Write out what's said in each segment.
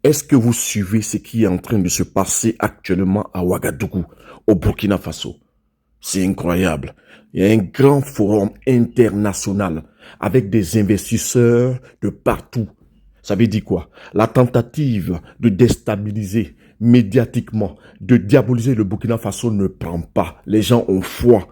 Est-ce que vous suivez ce qui est en train de se passer actuellement à Ouagadougou, au Burkina Faso? C'est incroyable. Il y a un grand forum international avec des investisseurs de partout. Ça veut dire quoi? La tentative de déstabiliser médiatiquement, de diaboliser le Burkina Faso ne prend pas. Les gens ont foi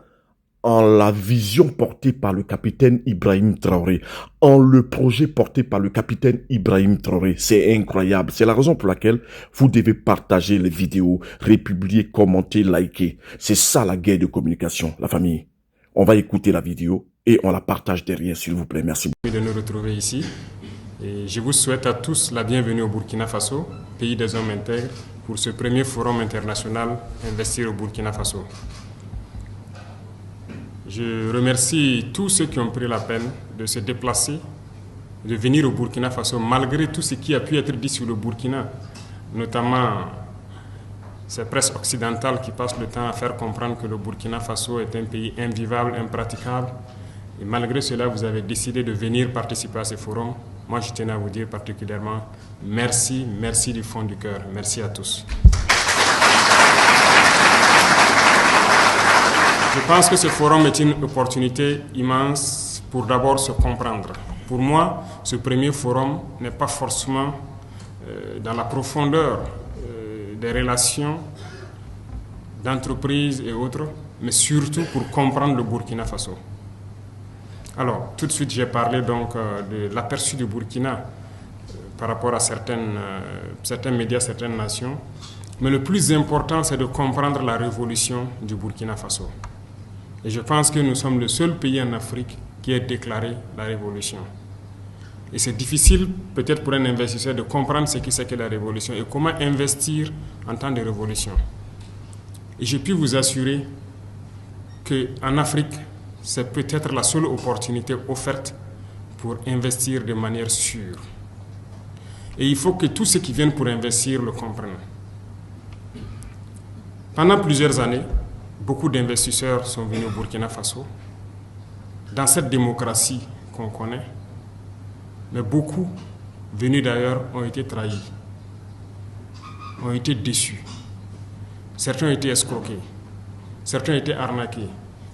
en la vision portée par le capitaine Ibrahim Traoré, en le projet porté par le capitaine Ibrahim Traoré. C'est incroyable. C'est la raison pour laquelle vous devez partager les vidéos, republier, commenter, liker. C'est ça la guerre de communication, la famille. On va écouter la vidéo et on la partage derrière, s'il vous plaît. Merci beaucoup. De nous retrouver ici. Et je vous souhaite à tous la bienvenue au Burkina Faso, pays des hommes intègres, pour ce premier forum international Investir au Burkina Faso. Je remercie tous ceux qui ont pris la peine de se déplacer, de venir au Burkina Faso, malgré tout ce qui a pu être dit sur le Burkina, notamment ces presses occidentales qui passent le temps à faire comprendre que le Burkina Faso est un pays invivable, impraticable. Et malgré cela, vous avez décidé de venir participer à ce forum. Moi, je tenais à vous dire particulièrement merci, merci du fond du cœur. Merci à tous. Je pense que ce forum est une opportunité immense pour d'abord se comprendre. Pour moi, ce premier forum n'est pas forcément dans la profondeur des relations d'entreprise et autres, mais surtout pour comprendre le Burkina Faso. Alors, tout de suite, j'ai parlé donc de l'aperçu du Burkina par rapport à certains médias, certaines nations. Mais le plus important, c'est de comprendre la révolution du Burkina Faso. Et je pense que nous sommes le seul pays en Afrique qui ait déclaré la révolution. Et c'est difficile, peut-être pour un investisseur, de comprendre ce que c'est que la révolution et comment investir en temps de révolution. Et je puis vous assurer qu'en Afrique, c'est peut-être la seule opportunité offerte pour investir de manière sûre. Et il faut que tous ceux qui viennent pour investir le comprennent. Pendant plusieurs années, beaucoup d'investisseurs sont venus au Burkina Faso, dans cette démocratie qu'on connaît, mais beaucoup, venus d'ailleurs, ont été trahis, ont été déçus. Certains ont été escroqués, certains ont été arnaqués.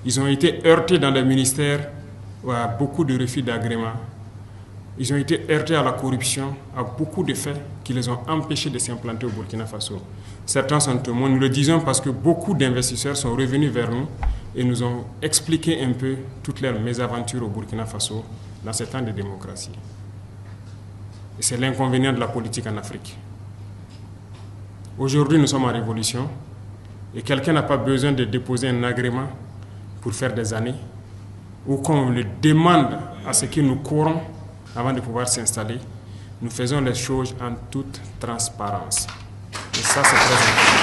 Ils ont été heurtés dans le ministère à beaucoup de refus d'agrément. Ils ont été heurtés à la corruption, à beaucoup de faits qui les ont empêchés de s'implanter au Burkina Faso. Certains sont témoins, nous le disons parce que beaucoup d'investisseurs sont revenus vers nous et nous ont expliqué un peu toutes leurs mésaventures au Burkina Faso dans ces temps de démocratie. Et c'est l'inconvénient de la politique en Afrique. Aujourd'hui, nous sommes en révolution et quelqu'un n'a pas besoin de déposer un agrément pour faire des années ou qu'on le demande à ce que nous courons avant de pouvoir s'installer. Nous faisons les choses en toute transparence. Et ça, c'est très important.